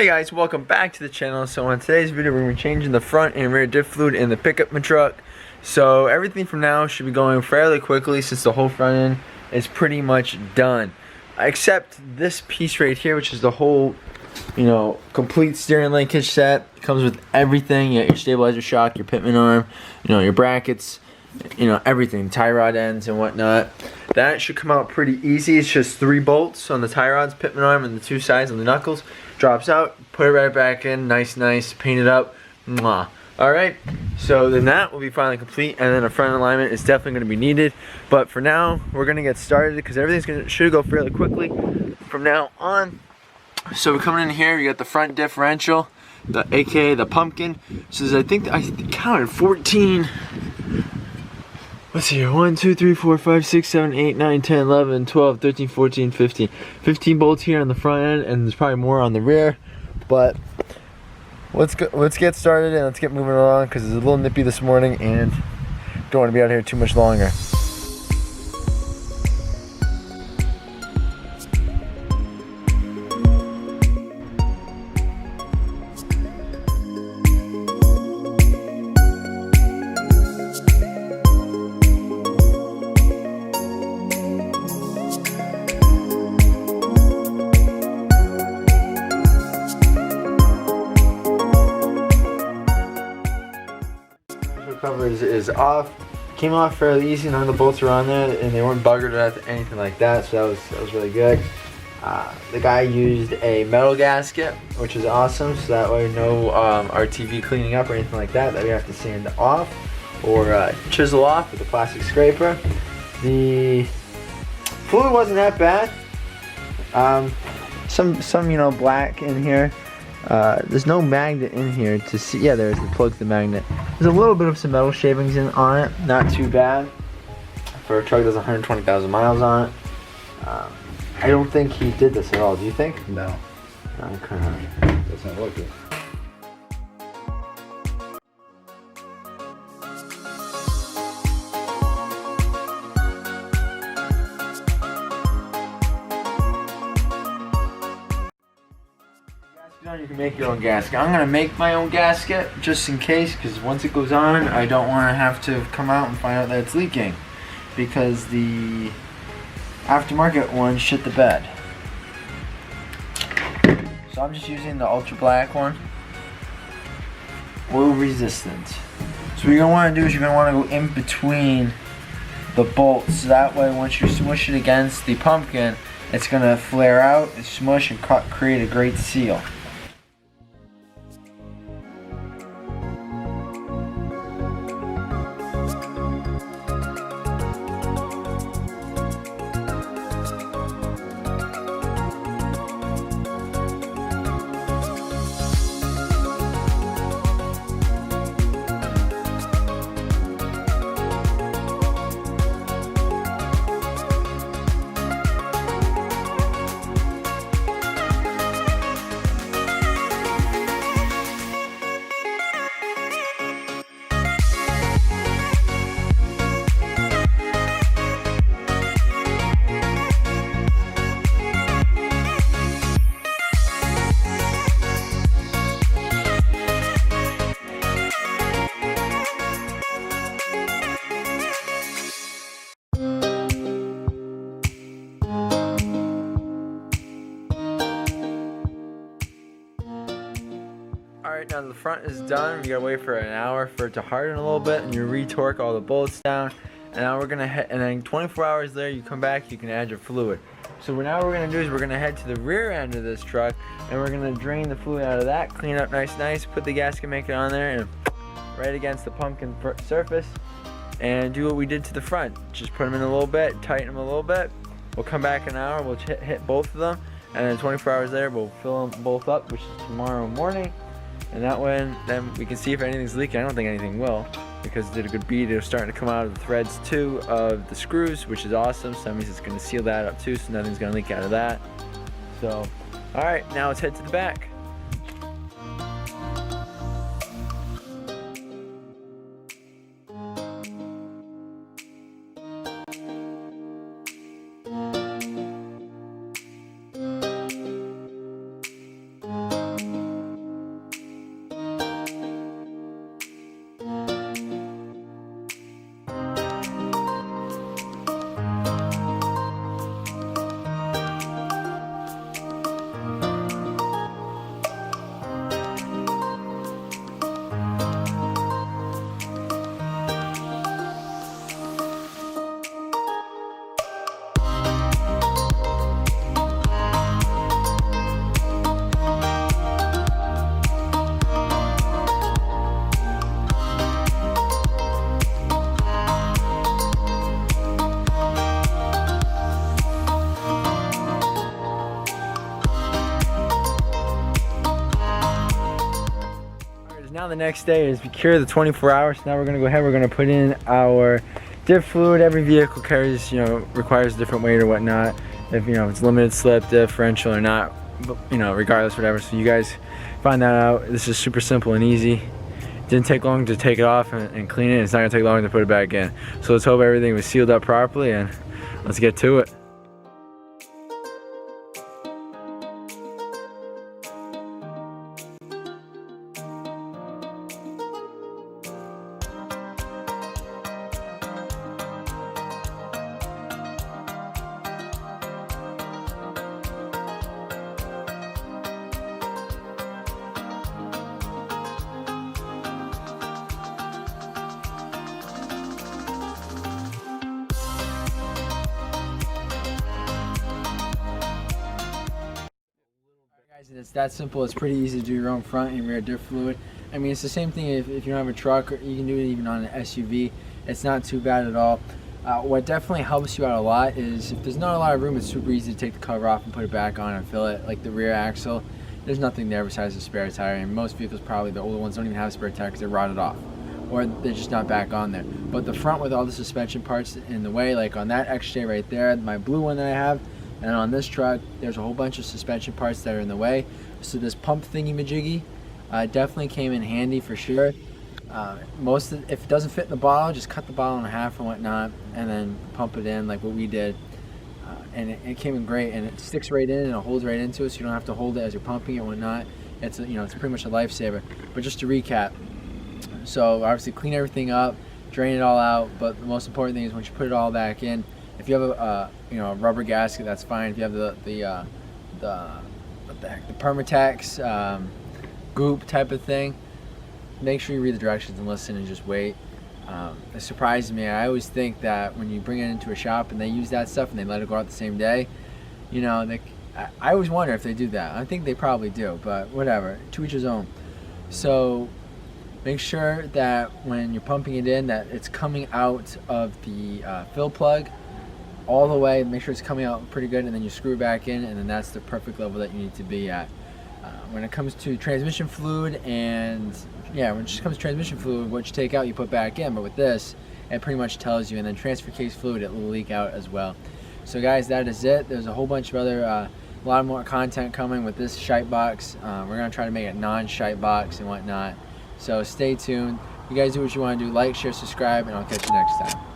Hey guys, welcome back to the channel. So in today's video we're going to be changing the front and rear diff fluid in the pickup truck. So everything from now should be going fairly quickly since the whole front end is pretty much done. Except this piece right here, which is the whole, complete steering linkage set. It comes with everything. You got your stabilizer shock, your pitman arm, your brackets, everything, tie rod ends and whatnot. That should come out pretty easy. It's just 3 bolts on the tie rods, pitman arm, and the 2 sides on the knuckles. Drops out, put it right back in, nice, paint it up, mwah. Alright, so then that will be finally complete, and then a front alignment is definitely going to be needed. But for now, we're going to get started because everything's should go fairly quickly from now on. So we're coming in here, you got the front differential, aka the pumpkin. So I think I counted 14. Let's see here, 1, 2, 3, 4, 5, 6, 7, 8, 9, 10, 11, 12, 13, 14, 15. 15 bolts here on the front end, and there's probably more on the rear. But let's get started and let's get moving along because it's a little nippy this morning and don't want to be out here too much longer. Cover is off. Came off fairly easy. None of the bolts were on there, and they weren't buggered or anything like that. So that was really good. The guy used a metal gasket, which is awesome. So that way, no RTV cleaning up or anything like that we have to sand off or chisel off with a plastic scraper. The fluid wasn't that bad. Some black in here. There's no magnet in here to see. Yeah, there's the plug, the magnet. There's a little bit of some metal shavings on it. Not too bad for a truck that's 120,000 miles on it. I don't think he did this at all. Do you think? No. Okay. Doesn't look it. You can make your own gasket. I'm gonna make my own gasket just in case, because once it goes on, I don't want to have to come out and find out that it's leaking, because the aftermarket one shit the bed. So I'm just using the ultra black one, oil resistant. So what you're gonna want to do is you're gonna want to go in between the bolts. So that way, once you smush it against the pumpkin, it's gonna flare out, smush, and create a great seal. Alright, now the front is done. We gotta wait for an hour for it to harden a little bit, and you re-torque all the bolts down. And now we're gonna head, and then 24 hours later you come back, you can add your fluid. So now what we're gonna do is we're gonna head to the rear end of this truck, and we're gonna drain the fluid out of that, clean it up nice, put the gasket maker on there, and right against the pumpkin surface, and do what we did to the front. Just put them in a little bit, tighten them a little bit. We'll come back an hour, we'll hit both of them, and then 24 hours later we'll fill them both up, which is tomorrow morning. And that way, then we can see if anything's leaking. I don't think anything will, because it did a good bead. It was starting to come out of the threads too of the screws, which is awesome. So that means it's going to seal that up too, so nothing's going to leak out of that. So, all right, now let's head to the back. the next day is we cure the 24 hours. Now we're gonna go ahead, we're gonna put in our diff fluid. Every vehicle carries, requires a different weight or whatnot. If it's limited slip, differential or not, but, regardless, whatever. So you guys find that out. This is super simple and easy. Didn't take long to take it off and clean it. It's not gonna take long to put it back in. So let's hope everything was sealed up properly and let's get to it. It's that simple. It's pretty easy to do your own front and rear diff fluid. I mean, it's the same thing if you don't have a truck, or you can do it even on an SUV. It's not too bad at all. What definitely helps you out a lot is if there's not a lot of room, it's super easy to take the cover off and put it back on and fill it. Like the rear axle, there's nothing there besides the spare tire, and most vehicles, probably the older ones, don't even have a spare tire because they're rotted off or they're just not back on there. But the front, with all the suspension parts in the way, like on that XJ right there, my blue one that I have, and on this truck, there's a whole bunch of suspension parts that are in the way. So this pump thingy-majiggy definitely came in handy for sure. If it doesn't fit in the bottle, just cut the bottle in half and whatnot, and then pump it in like what we did. And it came in great, and it sticks right in and it holds right into it, so you don't have to hold it as you're pumping it and whatnot. It's it's pretty much a lifesaver. But just to recap, so obviously clean everything up, drain it all out. But the most important thing is once you put it all back in, if you have a rubber gasket, that's fine. If you have the Permatex goop type of thing, make sure you read the directions and listen and just wait. It surprises me. I always think that when you bring it into a shop and they use that stuff and they let it go out the same day, I always wonder if they do that. I think they probably do, but whatever, to each his own. So make sure that when you're pumping it in, that it's coming out of the fill plug all the way. Make sure it's coming out pretty good, and then you screw it back in, and then that's the perfect level that you need to be at. When it comes to transmission fluid, when it just comes to transmission fluid, what you take out you put back in, but with this it pretty much tells you. And then transfer case fluid, it will leak out as well. So guys, that is it. There's a whole bunch of other a lot more content coming with this shite box. We're gonna try to make it non-shite box and whatnot, so stay tuned. You guys do what you want to do. Like, share, subscribe, and I'll catch you next time.